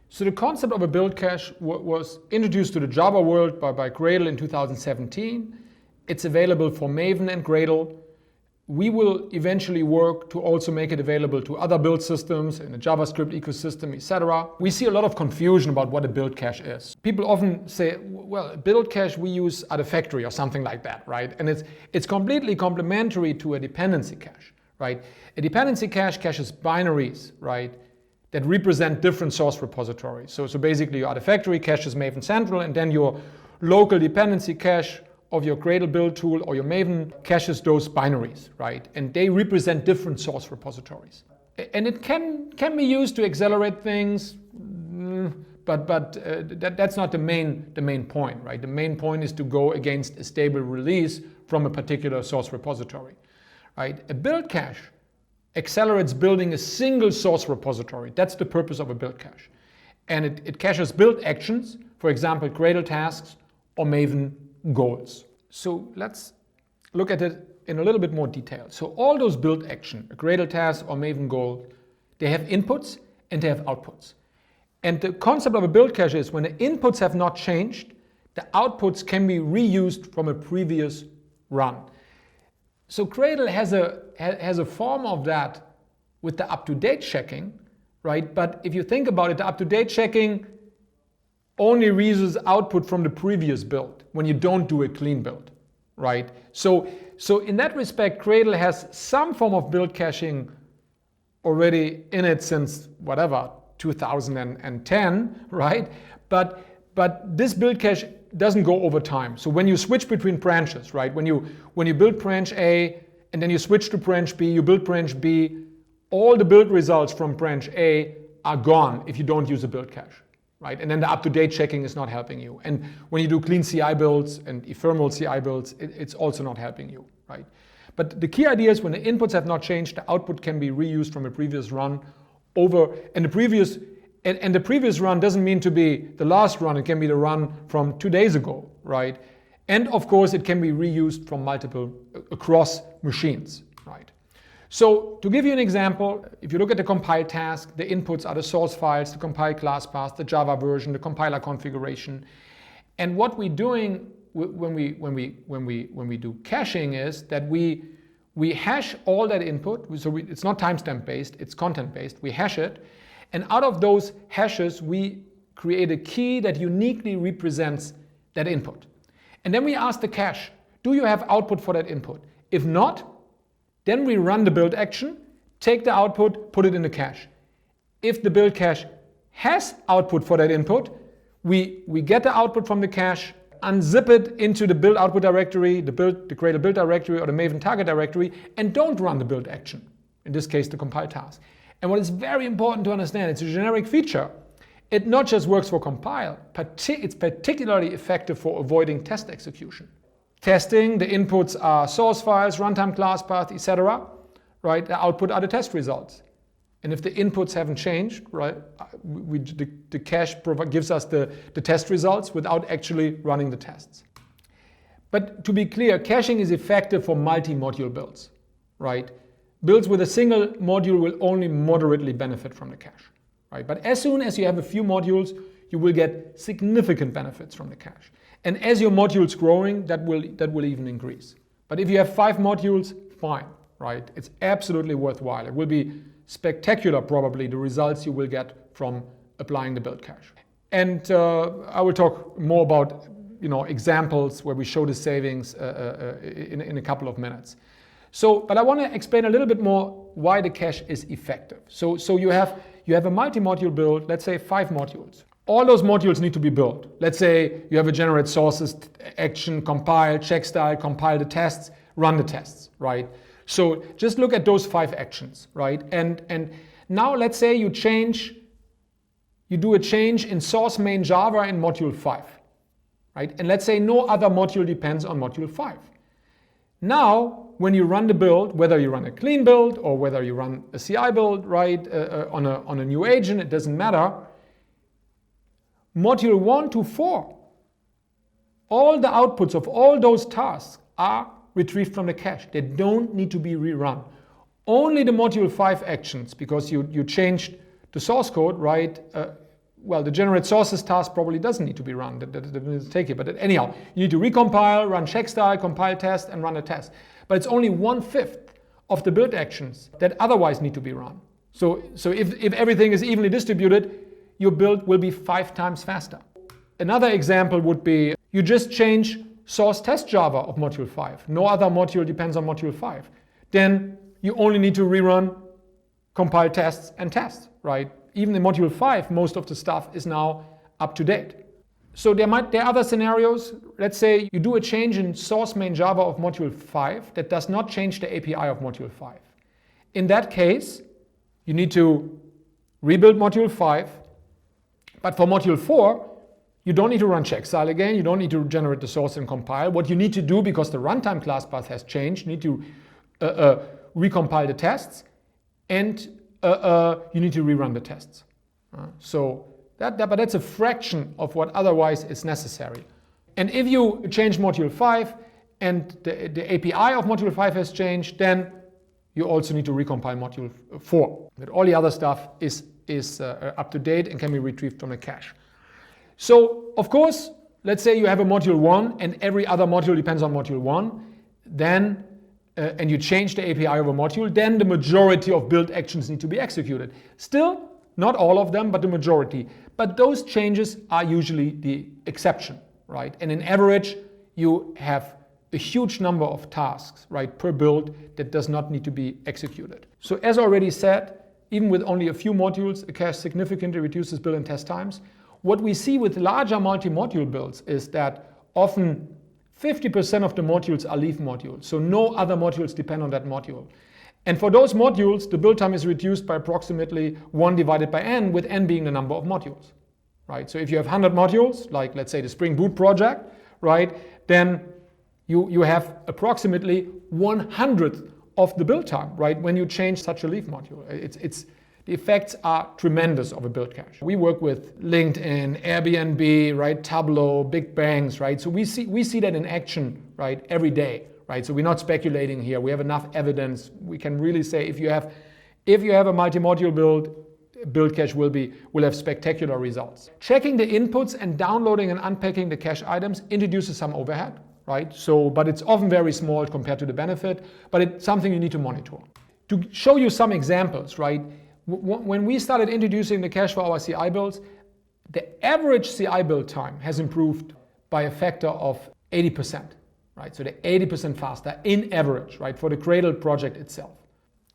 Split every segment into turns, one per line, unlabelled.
So the concept of a build cache was introduced to the Java world by Gradle in 2017. It's available for Maven and Gradle. We will eventually work to also make it available to other build systems in the JavaScript ecosystem, etc. We see a lot of confusion about what a build cache is. People often say, well, a build cache, we use Artifactory or something like that, right? And it's completely complementary to a dependency cache, right? A dependency cache caches binaries, right, that represent different source repositories. So basically your Artifactory caches Maven Central, and then your local dependency cache of your Gradle build tool or your Maven caches those binaries, right? And they represent different source repositories. And it can be used to accelerate things, but that's not the main point, right? The main point is to go against a stable release from a particular source repository, right? A build cache accelerates building a single source repository. That's the purpose of a build cache. And it caches build actions, for example, Gradle tasks or Maven goals. So let's look at it in a little bit more detail. So all those build action, a Gradle task or Maven goal, they have inputs and they have outputs. And the concept of a build cache is when the inputs have not changed, the outputs can be reused from a previous run. So Gradle has a form of that with the up-to-date checking, right? But if you think about it, the up-to-date checking only reuses output from the previous build when you don't do a clean build, right? So in that respect, Gradle has some form of build caching already in it since whatever, 2010, right? But this build cache doesn't go over time. So when you switch between branches, right? When you build branch A and then you switch to branch B, you build branch B, all the build results from branch A are gone if you don't use a build cache. Right? And then the up-to-date checking is not helping you. And when you do clean CI builds and ephemeral CI builds, it's also not helping you, right? But the key idea is when the inputs have not changed, the output can be reused from a previous run over, and the previous run doesn't mean to be the last run, it can be the run from 2 days ago, right? And of course, it can be reused from across machines, right? So to give you an example, if you look at the compile task, the inputs are the source files, the compile class path, the Java version, the compiler configuration. And what we're doing when we do caching is that we hash all that input. So it's not timestamp based, it's content based. We hash it. And out of those hashes, we create a key that uniquely represents that input. And then we ask the cache, do you have output for that input? If not, then we run the build action, take the output, put it in the cache. If the build cache has output for that input, we get the output from the cache, unzip it into the build output directory, the Gradle build directory or the Maven target directory, and don't run the build action. In this case, the compile task. And what is very important to understand, it's a generic feature. It not just works for compile, it's particularly effective for avoiding test execution. Testing, the inputs are source files, runtime class path, etc. Right? The output are the test results. And if the inputs haven't changed, right, the cache gives us the test results without actually running the tests. But to be clear, caching is effective for multi-module builds, right? Builds with a single module will only moderately benefit from the cache, right? But as soon as you have a few modules, you will get significant benefits from the cache. And as your modules growing, that will even increase. But if you have 5 modules, fine, right? It's absolutely worthwhile. It will be spectacular, probably, the results you will get from applying the build cache. And I will talk more about examples where we show the savings in a couple of minutes. But I want to explain a little bit more why the cache is effective. So you have a multi-module build, let's say 5 modules. All those modules need to be built. Let's say you have a generate sources action, compile, check style, compile the tests, run the tests, right? So just look at those 5 actions, right? And now let's say you do a change in source main Java in module 5, right? And let's say no other module depends on module 5. Now, when you run the build, whether you run a clean build or whether you run a CI build, right, on a new agent, it doesn't matter. Module 1 to 4, all the outputs of all those tasks are retrieved from the cache. They don't need to be rerun. Only the module 5 actions, because you changed the source code, right, well, the generate sources task probably doesn't need to be run. That will take it. But anyhow, you need to recompile, run check style, compile test, and run a test. But it's only 1/5 of the build actions that otherwise need to be run. So if everything is evenly distributed, your build will be 5 times faster. Another example would be you just change source test Java of module 5. No other module depends on module 5. Then you only need to rerun compile tests and test, right? Even in module 5, most of the stuff is now up to date. So there are other scenarios. Let's say you do a change in source main Java of module 5 that does not change the API of module 5. In that case, you need to rebuild module 5, but for module 4, you don't need to run checkstyle again, you don't need to generate the source and compile. What you need to do, because the runtime class path has changed, you need to recompile the tests, and you need to rerun the tests. But that's a fraction of what otherwise is necessary. And if you change module 5 and the API of module 5 has changed, then you also need to recompile module 4. But all the other stuff is up to date and can be retrieved from the cache. So, of course, let's say you have a module 1 and every other module depends on module 1, then and you change the API of a module, then the majority of build actions need to be executed. Still, not all of them, but the majority. But those changes are usually the exception, right? And in average, you have a huge number of tasks, right, per build that does not need to be executed. So as already said, even with only a few modules, a cache significantly reduces build and test times. What we see with larger multi-module builds is that often 50% of the modules are leaf modules, so no other modules depend on that module. And for those modules, the build time is reduced by approximately 1 divided by n, with n being the number of modules, right? So if you have 100 modules, like let's say the Spring Boot project, right, then you have approximately 1/100th of the build time, right, when you change such a leaf module. The effects are tremendous of a build cache. We work with LinkedIn, Airbnb, right, Tableau, big banks, right? So we see that in action, right, every day, right? So we're not speculating here. We have enough evidence. We can really say if you have a multi-module build cache will have spectacular results. Checking the inputs and downloading and unpacking the cache items introduces some overhead, right? But it's often very small compared to the benefit, but it's something you need to monitor. To show you some examples, right? When we started introducing the cache for our CI builds, the average CI build time has improved by a factor of 80%, right? So they're 80% faster in average, right, for the Gradle project itself.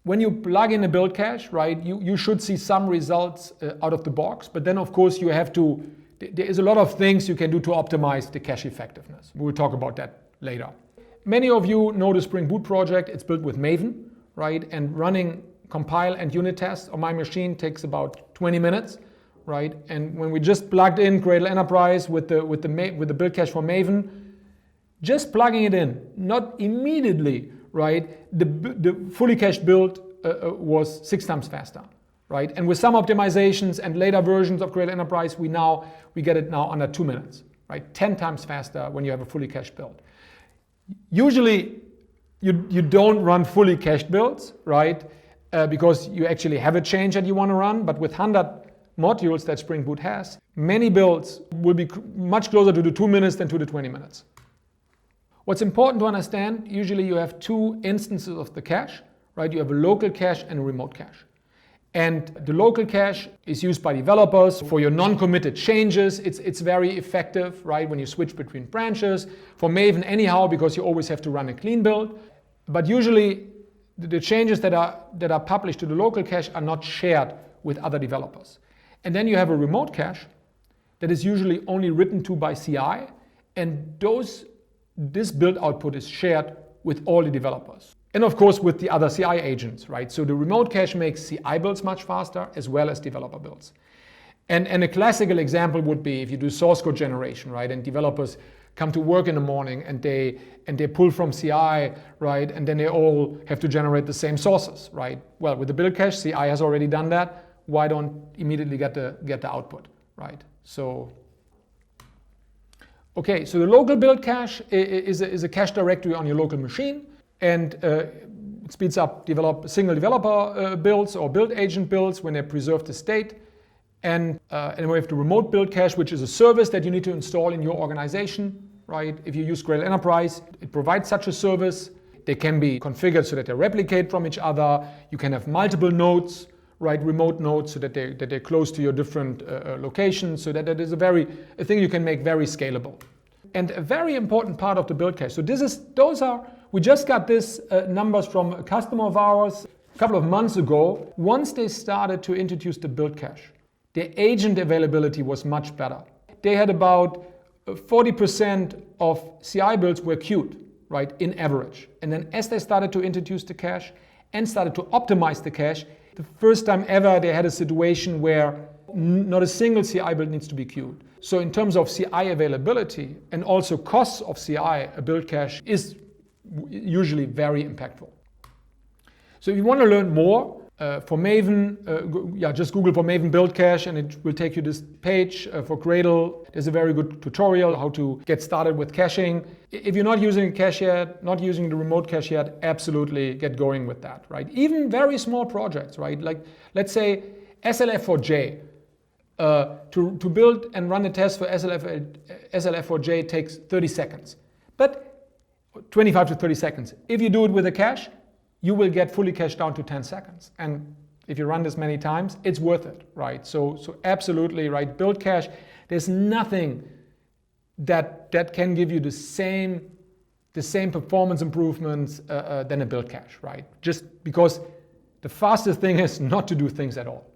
When you plug in a build cache, right, you should see some results out of the box, but then of course there is a lot of things you can do to optimize the cache effectiveness. We'll talk about that later. Many of you know the Spring Boot project. It's built with Maven, right, and running compile and unit test on my machine takes about 20 minutes, right? And when we just plugged in Gradle Enterprise with the build cache for Maven, just plugging it in, not immediately, right? The fully cached build was 6 times faster, right? And with some optimizations and later versions of Gradle Enterprise, we get it now under 2 minutes, right? 10 times faster when you have a fully cached build. Usually, you don't run fully cached builds, right? Because you actually have a change that you want to run, but with 100 modules that Spring Boot has, many builds will be much closer to the 2 minutes than to the 20 minutes. What's important to understand, usually you have 2 instances of the cache, right? You have a local cache and a remote cache. And the local cache is used by developers for your non-committed changes. It's very effective, right, when you switch between branches. For Maven anyhow, because you always have to run a clean build. But usually the changes that are published to the local cache are not shared with other developers. And then you have a remote cache that is usually only written to by CI, and this build output is shared with all the developers. And of course with the other CI agents, right? So the remote cache makes CI builds much faster as well as developer builds. And a classical example would be if you do source code generation, right? And developers come to work in the morning and they pull from CI, right? And then they all have to generate the same sources, right? Well, with the build cache, CI has already done that. Why don't immediately get the output, right? So, okay, so the local build cache is a cache directory on your local machine, and it speeds up single developer builds or build agent builds when they preserve the state. And we have the remote build cache, which is a service that you need to install in your organization, right? If you use Gradle Enterprise, it provides such a service. They can be configured so that they replicate from each other. You can have multiple nodes, right? Remote nodes, so that they're close to your different locations, so that is a thing you can make very scalable. And a very important part of the build cache. So we just got this numbers from a customer of ours a couple of months ago. Once they started to introduce the build cache, their agent availability was much better. They had about 40% of CI builds were queued, right, in average. And then as they started to introduce the cache and started to optimize the cache, the first time ever they had a situation where not a single CI build needs to be queued. So in terms of CI availability and also costs of CI, a build cache is usually very impactful. So if you want to learn more for Maven, just Google for Maven build cache and it will take you this page. For Gradle, there's a very good tutorial how to get started with caching. If you're not using a cache yet, not using the remote cache yet, absolutely get going with that, right? Even very small projects, right? Like let's say SLF4J. To build and run a test for SLF4J takes 30 seconds, but 25 to 30 seconds. If you do it with a cache, you will get fully cached down to 10 seconds. And if you run this many times, it's worth it, right? So absolutely, right? Build cache, there's nothing that can give you the same performance improvements than a build cache, right? Just because the fastest thing is not to do things at all.